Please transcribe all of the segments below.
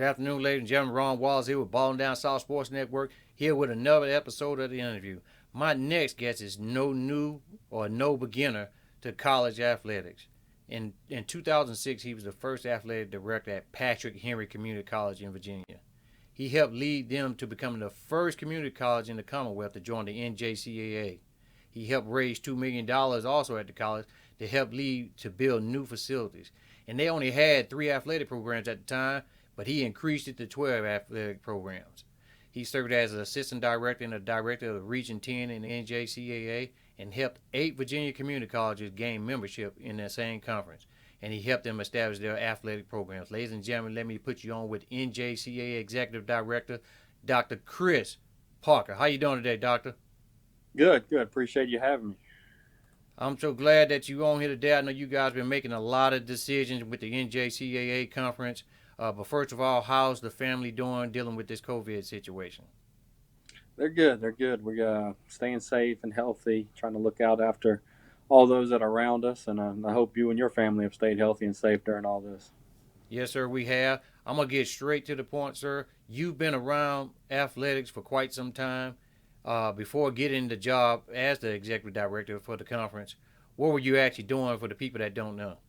afternoon, ladies and gentlemen. Ron Wallace here with Balling Down South Sports Network, here with another episode of the interview. My next guest is no new or no beginner to college athletics. In 2006, he was the first athletic director at Patrick Henry Community College in Virginia. He helped lead them to becoming the first community college in the Commonwealth to join the NJCAA. He helped raise $2 million also at the college to help lead to build new facilities. And they only had 3 athletic programs at the time, but he increased it to 12 athletic programs. He served as an assistant director and a director of Region 10 in the NJCAA and helped 8 Virginia community colleges gain membership in that same conference. And he helped them establish their athletic programs. Ladies and gentlemen, let me put you on with NJCAA Executive Director, Dr. Chris Parker. How you doing today, Doctor? Good. Appreciate you having me. I'm so glad that you're on here today. I know you guys have been making a lot of decisions with the NJCAA conference. But first of all, how's the family doing dealing with this COVID situation? They're good. We're staying safe and healthy, trying to look out after all those that are around us. And I hope you and your family have stayed healthy and safe during all this. Yes, sir, we have. I'm going to get straight to the point, sir. You've been around athletics for quite some time. Before getting the job as the executive director for the conference, what were you actually doing for the people that don't know?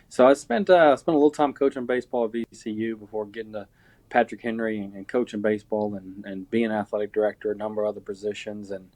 So I spent a little time coaching baseball at VCU before getting to Patrick Henry and coaching baseball and being athletic director, a number of other positions, and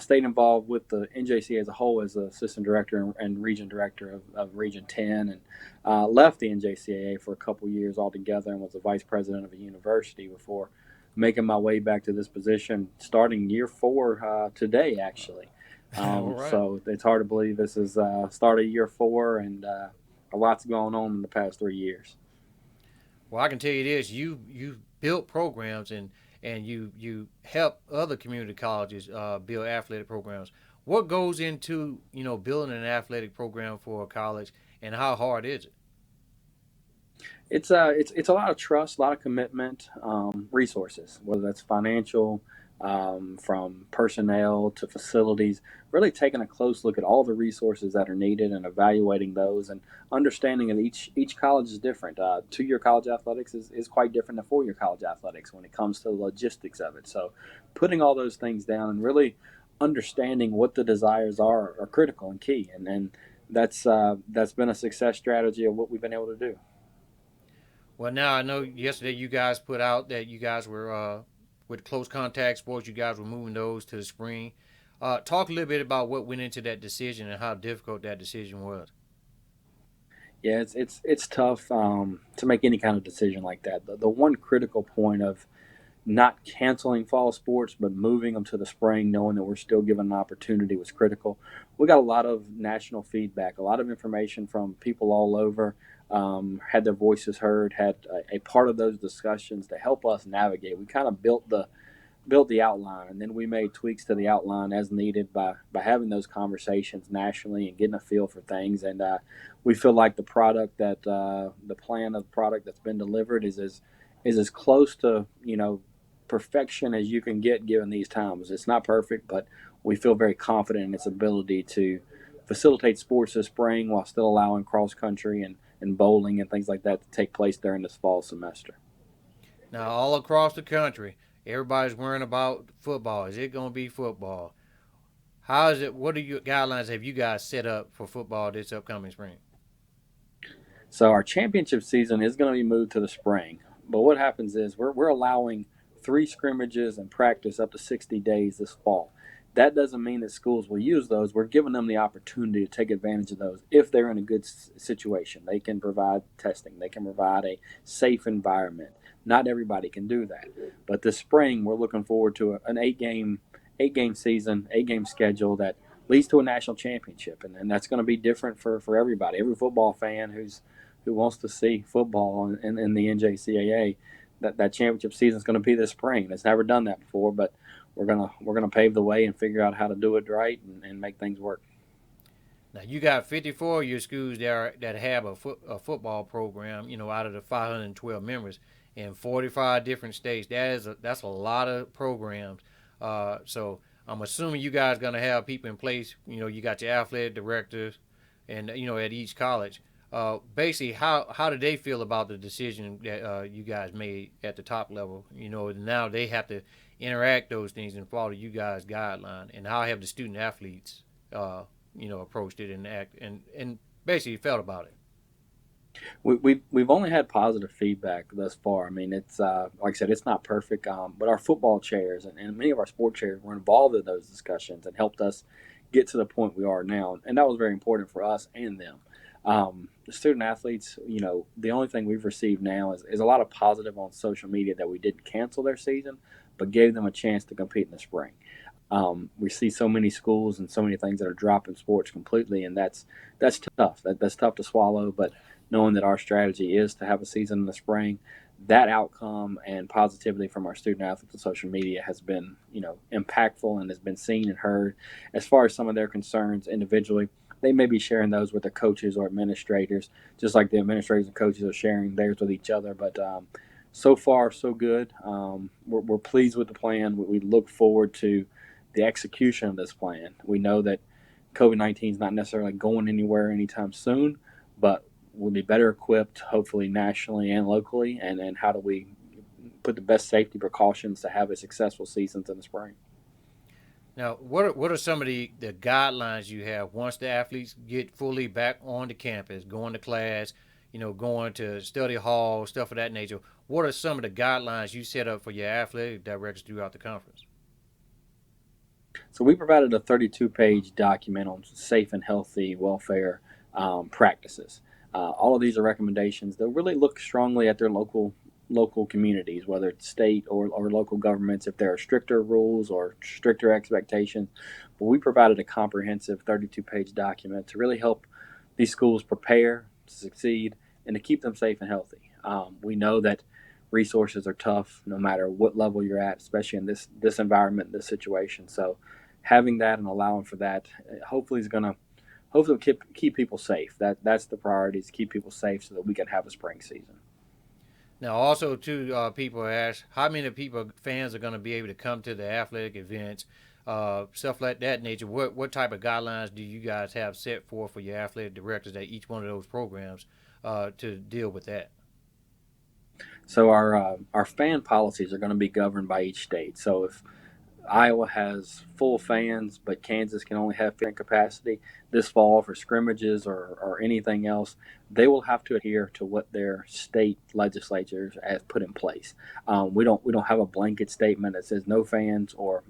stayed involved with the NJC as a whole as the assistant director and region director of Region 10, and left the NJCAA for a couple years altogether and was the vice president of a university before making my way back to this position starting year 4 today, actually. All right. So it's hard to believe this is start of year 4 and a lot's going on in the past 3 years. Well, I can tell you this: you built programs and you help other community colleges build athletic programs. What goes into building an athletic program for a college, and how hard is it? It's a lot of trust, a lot of commitment, resources, whether that's financial, from personnel to facilities. Really taking a close look at all the resources that are needed and evaluating those, and understanding that each college is different. 2 year college athletics is quite different than 4 year college athletics when it comes to the logistics of it. So, putting all those things down and really understanding what the desires are critical and key, and that's been a success strategy of what we've been able to do. Well, now I know yesterday you guys put out that you guys were with close contact sports. You guys were moving those to the spring. Talk a little bit about what went into that decision and how difficult that decision was. Yeah, it's tough to make any kind of decision like that. The one critical point of not canceling fall sports, but moving them to the spring, knowing that we're still given an opportunity was critical. We got a lot of national feedback, a lot of information from people all over, had their voices heard, had a part of those discussions to help us navigate. We kind of built the outline, and then we made tweaks to the outline as needed by having those conversations nationally and getting a feel for things. And we feel like the plan of the product that's been delivered is as close to perfection as you can get given these times. It's not perfect, but we feel very confident in its ability to facilitate sports this spring while still allowing cross country and bowling and things like that to take place during this fall semester. Now, all across the country, everybody's worrying about football. Is it going to be football? How is it? What are your guidelines have you guys set up for football this upcoming spring? So our championship season is going to be moved to the spring. But what happens is we're allowing 3 scrimmages and practice up to 60 days this fall. That doesn't mean that schools will use those. We're giving them the opportunity to take advantage of those if they're in a good situation. They can provide testing. They can provide a safe environment. Not everybody can do that. But this spring, we're looking forward to an eight game season, 8 game schedule that leads to a national championship, and that's going to be different for everybody. Every football fan who wants to see football in the NJCAA, that championship season is going to be this spring. It's never done that before, but we're gonna pave the way and figure out how to do it right and make things work. Now you got 54 of your schools that have a football program. Out of the 512 members in 45 different states. That's a lot of programs. So I'm assuming you guys gonna have people in place. You got your athletic directors, and at each college. Basically, how did they feel about the decision that you guys made at the top level? Now they have to interact those things and follow you guys' guideline. And how have the student athletes, approached it and act and basically felt about it? We've only had positive feedback thus far. I mean, it's like I said, it's not perfect, but our football chairs and many of our sport chairs were involved in those discussions and helped us get to the point we are now, and that was very important for us and them. The student athletes, the only thing we've received now is a lot of positive on social media that we didn't cancel their season, but gave them a chance to compete in the spring. We see so many schools and so many things that are dropping sports completely, and that's tough. That's tough to swallow. But knowing that our strategy is to have a season in the spring, that outcome and positivity from our student athletes on social media has been impactful and has been seen and heard. As far as some of their concerns individually, they may be sharing those with their coaches or administrators, just like the administrators and coaches are sharing theirs with each other. But so far, so good. We're pleased with the plan. We look forward to the execution of this plan. We know that COVID-19 is not necessarily going anywhere anytime soon, but we'll be better equipped, hopefully nationally and locally. And how do we put the best safety precautions to have a successful season in the spring? Now, what are some of the guidelines you have once the athletes get fully back on the campus, going to class, going to study hall, stuff of that nature? What are some of the guidelines you set up for your athletic directors throughout the conference? So we provided a 32-page document on safe and healthy welfare practices. All of these are recommendations that really look strongly at their local communities, whether it's state or local governments, if there are stricter rules or stricter expectations. But we provided a comprehensive 32-page document to really help these schools prepare to succeed and to keep them safe and healthy. We know that resources are tough no matter what level you're at, especially in this environment, this situation. So having that and allowing for that hopefully is going to hopefully keep people safe. That's the priority, is keep people safe so that we can have a spring season. Now, also, too, people ask how many people fans are going to be able to come to the athletic events, stuff like that nature. What type of guidelines do you guys have set for your athletic directors at each one of those programs to deal with that? So our fan policies are going to be governed by each state. So if Iowa has full fans, but Kansas can only have fan capacity this fall for scrimmages or anything else, they will have to adhere to what their state legislatures have put in place. We don't have a blanket statement that says no fans or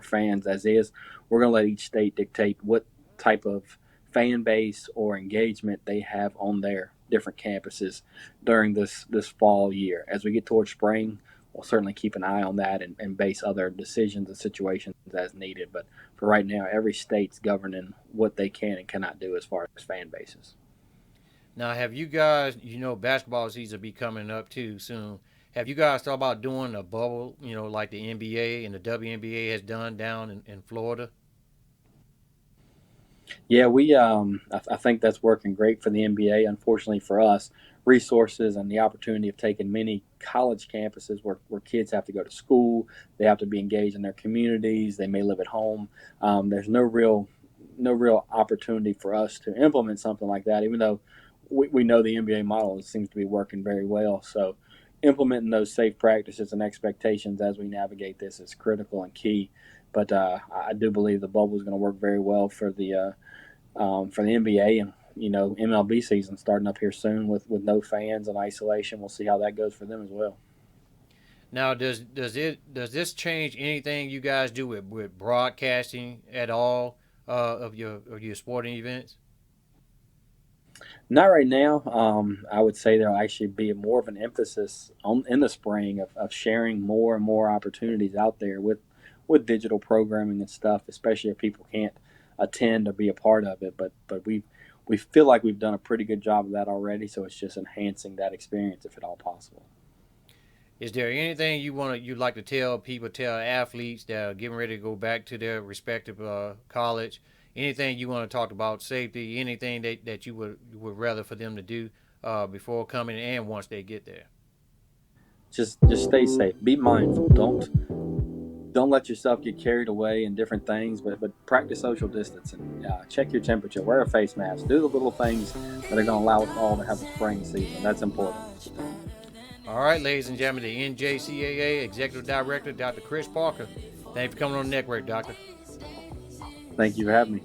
fans as is. We're going to let each state dictate what type of fan base or engagement they have on their different campuses during this fall year. As we get towards spring, we'll certainly keep an eye on that and base other decisions and situations as needed. But for right now, every state's governing what they can and cannot do as far as fan bases. Now, have you guys, basketball season will be coming up too soon. Have you guys thought about doing a bubble, like the NBA and the WNBA has done down in Florida? Yeah, I think that's working great for the NBA. Unfortunately for us, resources and the opportunity of taking many college campuses where kids have to go to school, they have to be engaged in their communities, they may live at home. There's no real opportunity for us to implement something like that, even though we know the NBA model seems to be working very well. So implementing those safe practices and expectations as we navigate this is critical and key. But I do believe the bubble is going to work very well for the NBA, and MLB season starting up here soon with no fans and isolation. We'll see how that goes for them as well. Now, does this change anything you guys do with broadcasting at all of your sporting events? Not right now. I would say there'll actually be more of an emphasis on in the spring of sharing more and more opportunities out there with digital programming and stuff, especially if people can't attend or be a part of it. But we feel like we've done a pretty good job of that already. So it's just enhancing that experience if at all possible. Is there anything you'd like to tell people, tell athletes that are getting ready to go back to their respective college? Anything you want to talk about safety? Anything that you would rather for them to do before coming and once they get there? Just stay safe. Be mindful. don't let yourself get carried away in different things, but practice social distancing. Check your temperature, wear a face mask, do the little things that are going to allow us all to have a spring season. That's important. All right, ladies and gentlemen, the NJCAA Executive Director, Dr. Chris Parker. Thank you for coming on the network, Doctor. Thank you for having me.